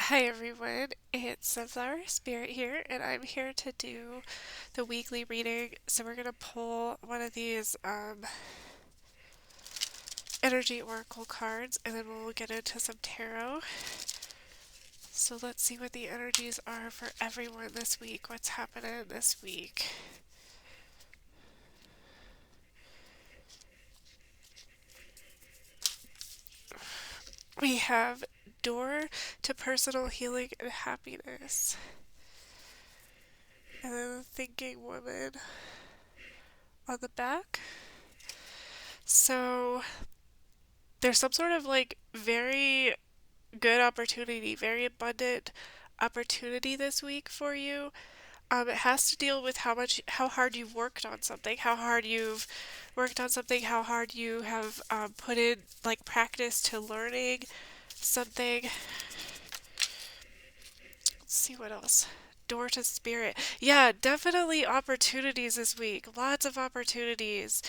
Hi everyone, it's Sunflower Spirit here, and I'm here to do the weekly reading. So we're gonna pull one of these energy oracle cards, and then we'll get into some tarot. So let's see what the energies are for everyone this week. What's happening this week? We have door to personal healing and happiness, and then the thinking woman on the back. So there's some sort of very good opportunity, very abundant opportunity this week for you. It has to deal with how hard you've worked on something, how hard you've worked on something, how hard you have put in practice to learning something. Let's see what else. Door to spirit. Yeah, definitely opportunities this week. Lots of opportunities.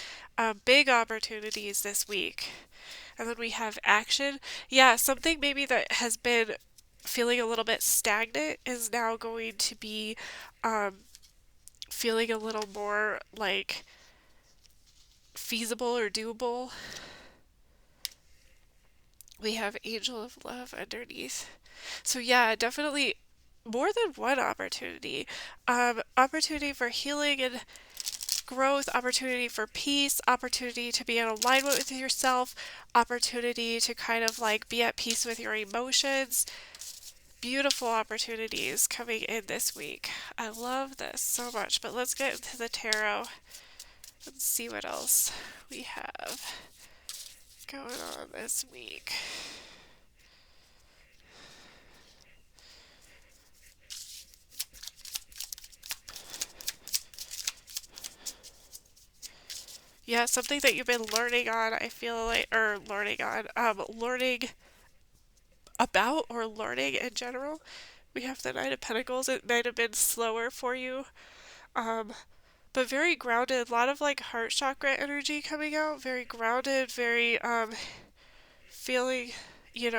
Big opportunities this week. And then we have action. Yeah, something maybe that has been feeling a little bit stagnant is now going to be um, feeling a little more feasible or doable. We have Angel of Love underneath. So yeah, definitely more than one opportunity. Opportunity for healing and growth, opportunity for peace, opportunity to be in alignment with yourself, opportunity to kind of be at peace with your emotions. Beautiful opportunities coming in this week. I love this so much, but let's get into the tarot and see what else we have going on this week. Yeah, something that you've been learning on, I feel like, or learning about or learning in general. We have the Knight of Pentacles. It might have been slower for you, um, but very grounded. A lot of heart chakra energy coming out. Very grounded, very feeling, in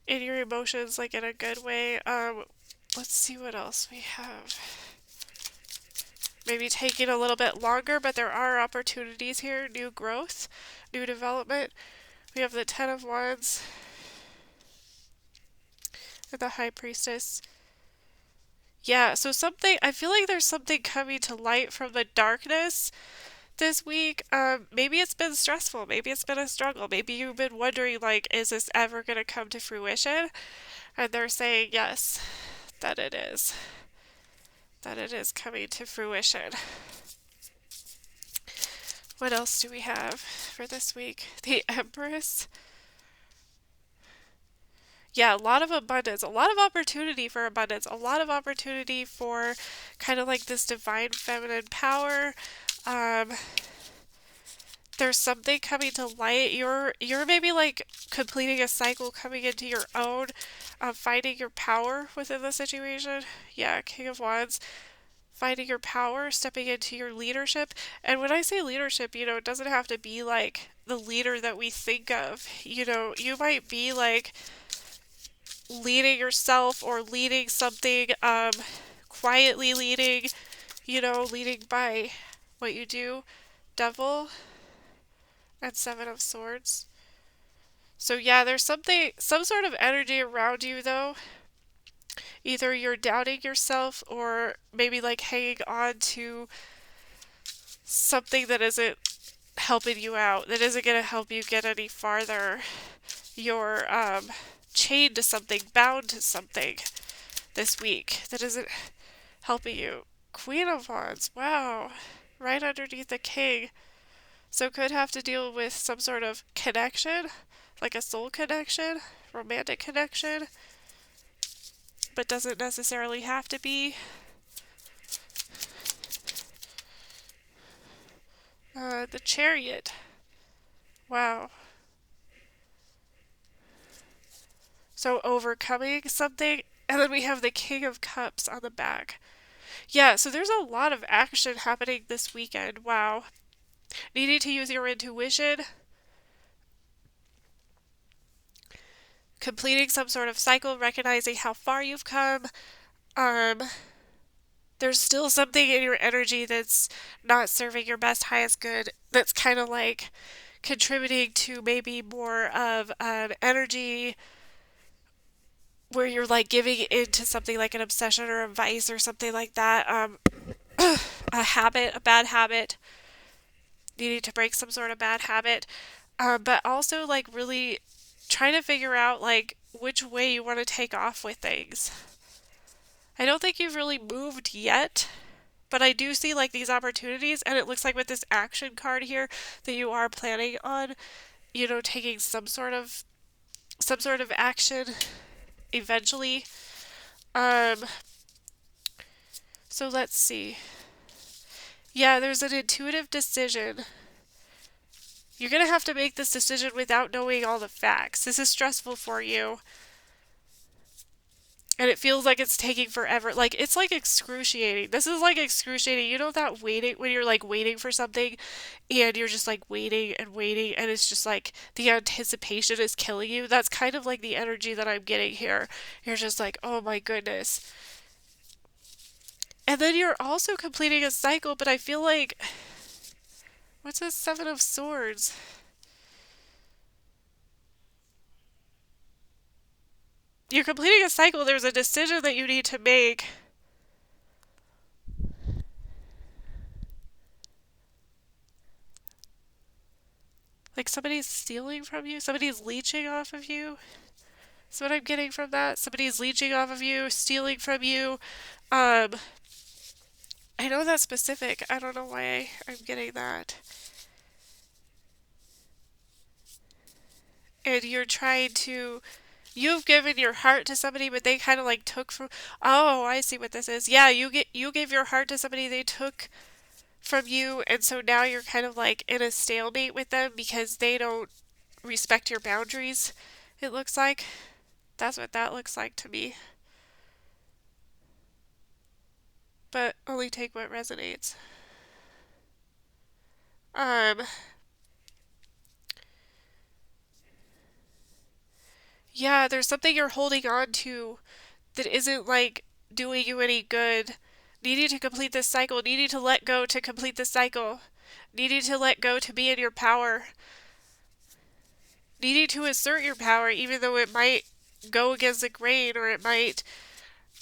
your emotions, in a good way. Let's see what else we have. Maybe taking a little bit longer, but there are opportunities here. New growth, new development. We have the Ten of Wands and the High Priestess. Yeah, so something, I feel like there's something coming to light from the darkness this week. Maybe it's been stressful. Maybe it's been a struggle. Maybe you've been wondering, is this ever going to come to fruition? And they're saying, yes, that it is. That it is coming to fruition. What else do we have for this week? The Empress. Yeah, a lot of abundance, a lot of opportunity for abundance, a lot of opportunity for kind of this divine feminine power. Um, there's something coming to light. You're maybe completing a cycle, coming into your own, finding your power within the situation. Yeah, King of Wands, finding your power, stepping into your leadership. And when I say leadership, it doesn't have to be the leader that we think of. You might be leading yourself or leading something, quietly leading, leading by what you do. Devil and Seven of Swords. So yeah, there's some sort of energy around you though. Either you're doubting yourself or maybe hanging on to something that isn't helping you out, that isn't going to help you get any farther. You're chained to something, bound to something this week that isn't helping you. Queen of Wands, wow, right underneath the King. So could have to deal with some sort of connection, like a soul connection, romantic connection, but doesn't necessarily have to be. The Chariot, wow. So overcoming something, and then we have the King of Cups on the back. Yeah, so there's a lot of action happening this weekend. Wow. Needing to use your intuition. completing some sort of cycle, recognizing how far you've come. Um, there's still something in your energy that's not serving your best, highest good, that's kind of like contributing to maybe more of an energy where you're like giving into something like an obsession or a vice or something like that. A habit, a bad habit. You need to break some sort of bad habit. But also like really trying to figure out like which way you want to take off with things. I don't think you've really moved yet, but I do see like these opportunities, and it looks like with this action card here that you are planning on, taking some sort of action eventually. Um, so let's see. Yeah, there's an intuitive decision. You're gonna have to make this decision without knowing all the facts. This is stressful for you. And it feels like it's taking forever. Like, it's like excruciating. This is like excruciating. You know that waiting, when you're like waiting for something and you're just like waiting and waiting, and it's just like the anticipation is killing you? That's kind of like the energy that I'm getting here. You're just like, oh my goodness. And then you're also completing a cycle, but I feel like, what's this Seven of Swords? You're completing a cycle. There's a decision that you need to make. Like somebody's stealing from you, somebody's leeching off of you. That's what I'm getting from that. Somebody's leeching off of you, stealing from you. Um, I know that's specific. I don't know why I'm getting that. And you're trying to, you've given your heart to somebody, but they kind of like took from. Oh, I see what this is. Yeah, you gave your heart to somebody, they took from you, and so now you're kind of like in a stalemate with them because they don't respect your boundaries. It looks like that's what that looks like to me. But only take what resonates. Um, yeah, there's something you're holding on to that isn't like doing you any good. Needing to complete this cycle, needing to let go to complete this cycle, needing to let go to be in your power, needing to assert your power even though it might go against the grain or it might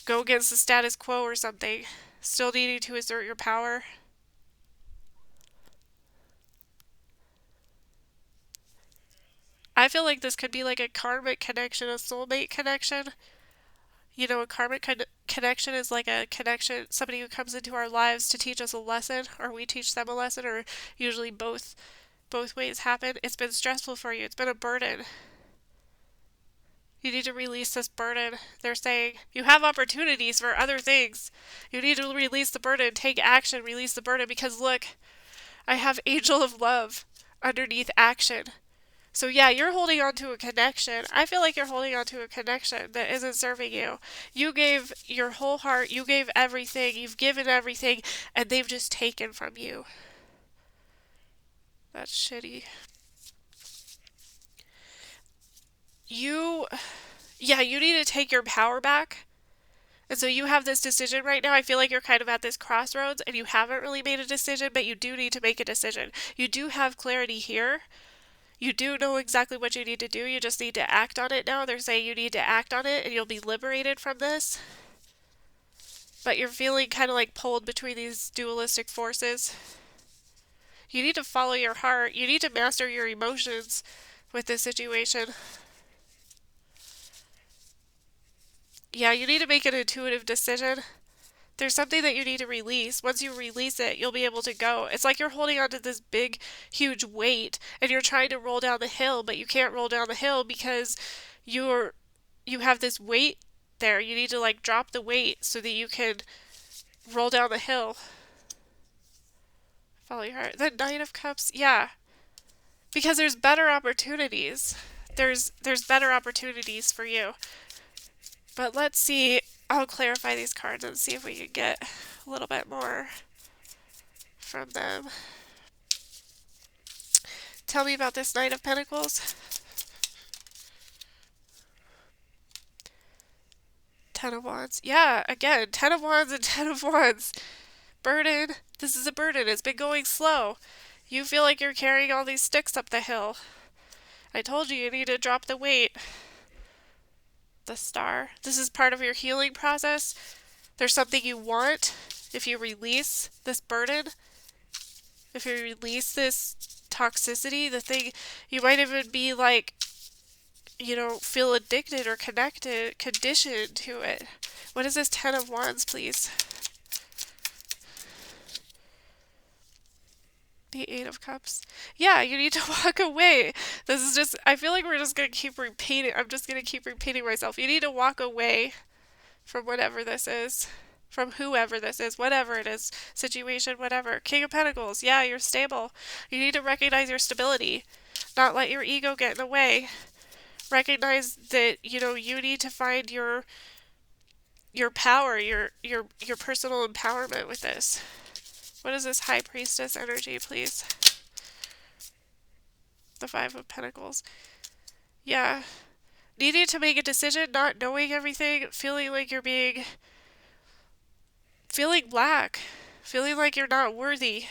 go against the status quo or something. Still needing to assert your power. I feel like this could be like a karmic connection, a soulmate connection. A karmic connection is like a connection, somebody who comes into our lives to teach us a lesson, or we teach them a lesson, or usually both ways happen. It's been stressful for you. It's been a burden. You need to release this burden. They're saying you have opportunities for other things. You need to release the burden, take action, release the burden, because look, I have Angel of Love underneath action. So yeah, you're holding on to a connection. I feel like you're holding on to a connection that isn't serving you. You gave your whole heart, you gave everything, you've given everything, and they've just taken from you. That's shitty. You, yeah, you need to take your power back. And so you have this decision right now. I feel like you're kind of at this crossroads and you haven't really made a decision, but you do need to make a decision. You do have clarity here. You do know exactly what you need to do. You just need to act on it now. They're saying you need to act on it and you'll be liberated from this. But you're feeling kind of like pulled between these dualistic forces. You need to follow your heart. You need to master your emotions with this situation. Yeah, you need to make an intuitive decision. There's something that you need to release. Once you release it, you'll be able to go. It's like you're holding onto this big, huge weight and you're trying to roll down the hill, but you can't roll down the hill because you have this weight there. You need to like drop the weight so that you can roll down the hill. Follow your heart. The Nine of Cups, yeah. Because there's better opportunities. There's better opportunities for you. But let's see. I'll clarify these cards and see if we can get a little bit more from them. Tell me about this Knight of Pentacles. Ten of Wands. Yeah, again, Ten of Wands and Ten of Wands. Burden. This is a burden. It's been going slow. You feel like you're carrying all these sticks up the hill. I told you need to drop the weight. The Star. This is part of your healing process. There's something you want. If you release this burden, if you release this toxicity, the thing, you might even be like, feel addicted or conditioned to it. What is this Ten of Wands, please? The Eight of Cups. Yeah, you need to walk away. This is just, I feel like we're just going to keep repeating. I'm just going to keep repeating myself. You need to walk away from whatever this is. From whoever this is, whatever it is, situation, whatever. King of Pentacles. Yeah, you're stable. You need to recognize your stability. Not let your ego get in the way. Recognize that, you need to find your power, your personal empowerment with this. What is this High Priestess energy, please? The Five of Pentacles. Yeah. Needing to make a decision, not knowing everything, feeling like you're feeling black, feeling like you're not worthy.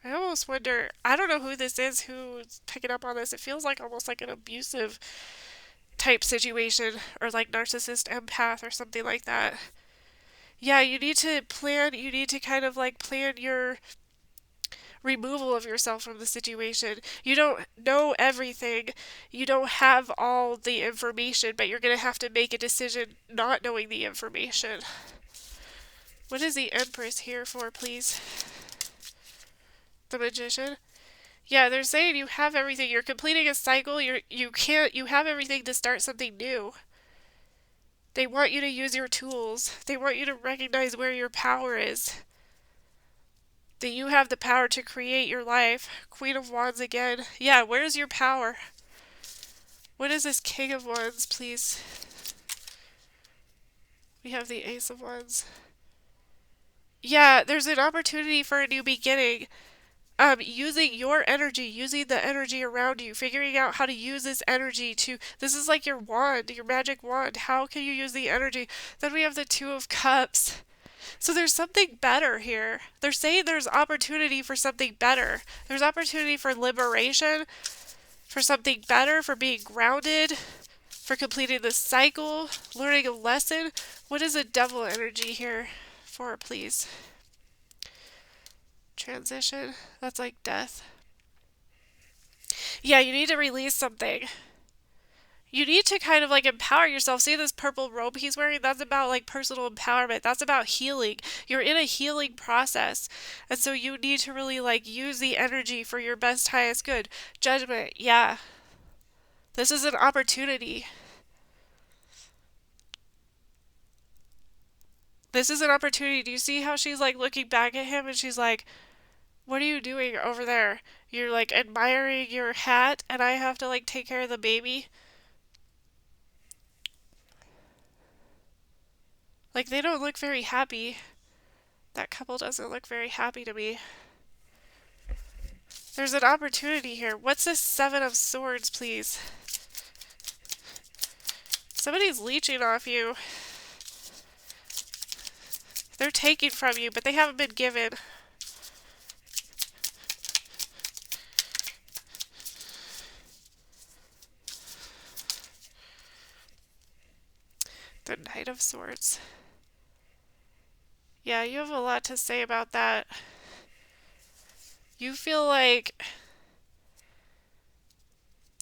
I almost wonder, I don't know who this is, who's picking up on this. It feels like almost like an abusive type situation, or like narcissist empath or something like that. Yeah, you need to kind of like plan your removal of yourself from the situation. You don't know everything. You don't have all the information, but you're going to have to make a decision not knowing the information. What is the Empress here for, please? The Magician. Yeah, they're saying you have everything. You're completing a cycle. You have everything to start something new. They want you to use your tools. They want you to recognize where your power is. That you have the power to create your life. Queen of Wands again. Yeah, where's your power? What is this King of Wands, please? We have the Ace of Wands. Yeah, there's an opportunity for a new beginning. Using your energy, using the energy around you, figuring out how to use this energy this is like your wand, your magic wand. How can you use the energy? Then we have the Two of Cups. So there's something better here. They're saying there's opportunity for something better. There's opportunity for liberation, for something better, for being grounded, for completing the cycle, learning a lesson. What is a Devil energy here for, please? Transition. That's like death. Yeah, you need to release something. You need to kind of like empower yourself. See this purple robe he's wearing? That's about like personal empowerment. That's about healing. You're in a healing process. And so you need to really like use the energy for your best, highest good. Judgment. Yeah. This is an opportunity. This is an opportunity. Do you see how she's like looking back at him and she's like, what are you doing over there? You're like admiring your hat and I have to like take care of the baby. Like they don't look very happy. That couple doesn't look very happy to me. There's an opportunity here. What's this Seven of Swords, please? Somebody's leeching off you. They're taking from you, but they haven't been given. The Knight of Swords. Yeah, you have a lot to say about that. You feel like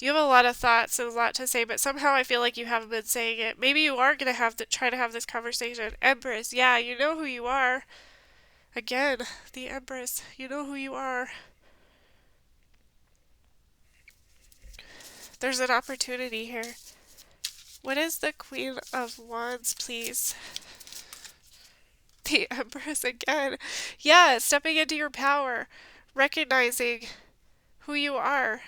you have a lot of thoughts and a lot to say, but somehow I feel like you haven't been saying it. Maybe you are going to have to try to have this conversation. Empress, yeah, you know who you are. Again, the Empress, you know who you are. There's an opportunity here. What is the Queen of Wands, please? The Empress again. Yeah, stepping into your power. Recognizing who you are.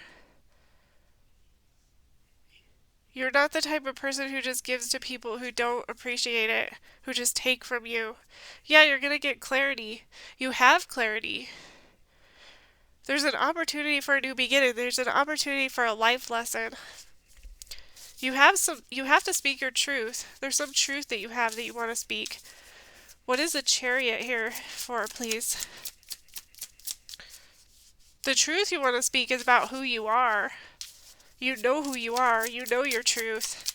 You're not the type of person who just gives to people who don't appreciate it, who just take from you. Yeah, you're going to get clarity. You have clarity. There's an opportunity for a new beginning. There's an opportunity for a life lesson. You have to speak your truth. There's some truth that you have that you want to speak. What is the Chariot here for, please? The truth you want to speak is about who you are. You know who you are. You know your truth.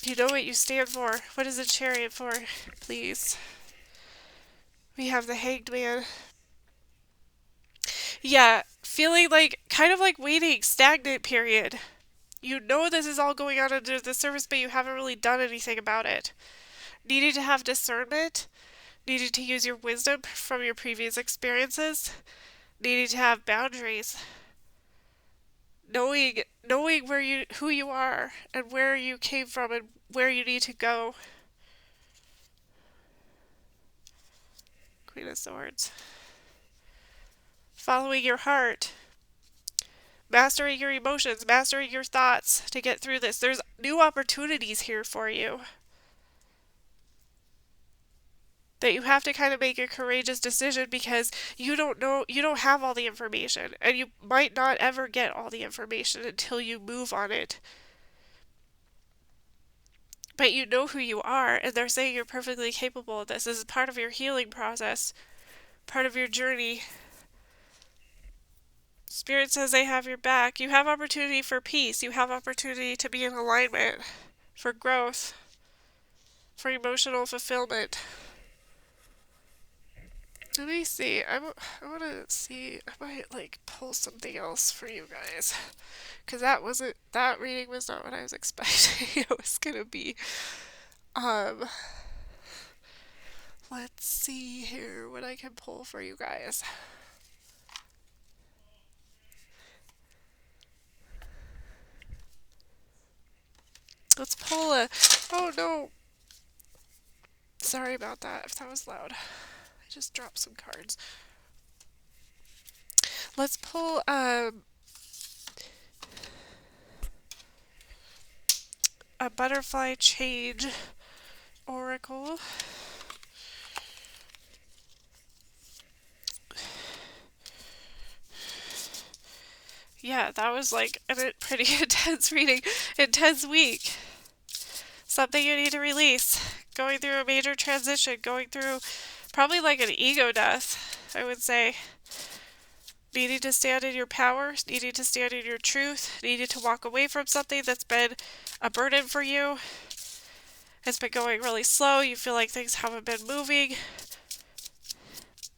You know what you stand for. What is the Chariot for, please? We have the Hanged Man. Yeah, feeling like, kind of like waiting, stagnant period. You know this is all going on under the surface, but you haven't really done anything about it. Needing to have discernment, needing to use your wisdom from your previous experiences, needing to have boundaries, knowing who you are and where you came from and where you need to go. Queen of Swords. Following your heart. Mastering your emotions, mastering your thoughts to get through this. There's new opportunities here for you. That you have to kind of make a courageous decision because you don't know, you don't have all the information, and you might not ever get all the information until you move on it. But you know who you are, and they're saying you're perfectly capable of this. This is part of your healing process, part of your journey. Spirit says they have your back. You have opportunity for peace. You have opportunity to be in alignment, for growth, for emotional fulfillment. Let me see. I want to see. I might like pull something else for you guys, because that reading was not what I was expecting it was gonna be. Um, let's see here what I can pull for you guys. Let's pull a. Oh no. Sorry about that. If that was loud, I just dropped some cards. Let's pull a butterfly change oracle. Yeah, that was like a pretty intense reading, intense week. Something you need to release. Going through a major transition, going through probably like an ego death, I would say. Needing to stand in your power, needing to stand in your truth, needing to walk away from something that's been a burden for you. It's been going really slow, you feel like things haven't been moving.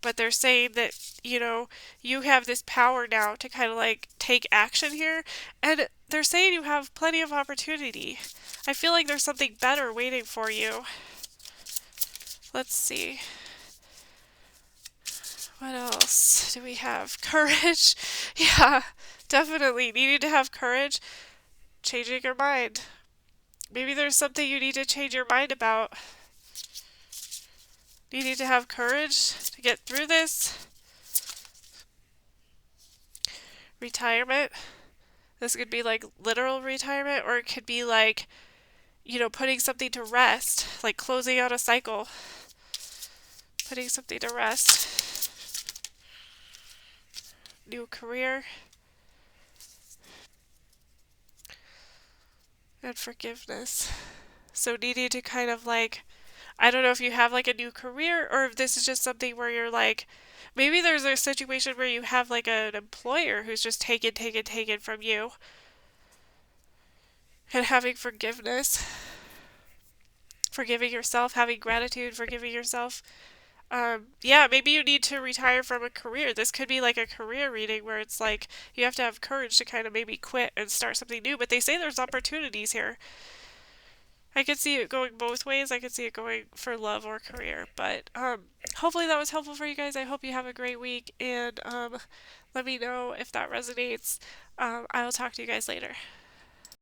But they're saying that, you have this power now to kind of like take action here. And they're saying you have plenty of opportunity. I feel like there's something better waiting for you. Let's see. What else do we have? Courage. Yeah, definitely. Needing to have courage. Changing your mind. Maybe there's something you need to change your mind about. Needing to have courage to get through this. Retirement. This could be like literal retirement, or it could be like, putting something to rest, like closing out a cycle. Putting something to rest. New career. And forgiveness. So needing to kind of like, I don't know if you have like a new career or if this is just something where you're like, maybe there's a situation where you have like an employer who's just taken from you. And having forgiveness. Forgiving yourself, having gratitude, forgiving yourself. Yeah, maybe you need to retire from a career. This could be like a career reading where it's like you have to have courage to kind of maybe quit and start something new. But they say there's opportunities here. I could see it going both ways. I could see it going for love or career. But hopefully that was helpful for you guys. I hope you have a great week. And let me know if that resonates. I will talk to you guys later.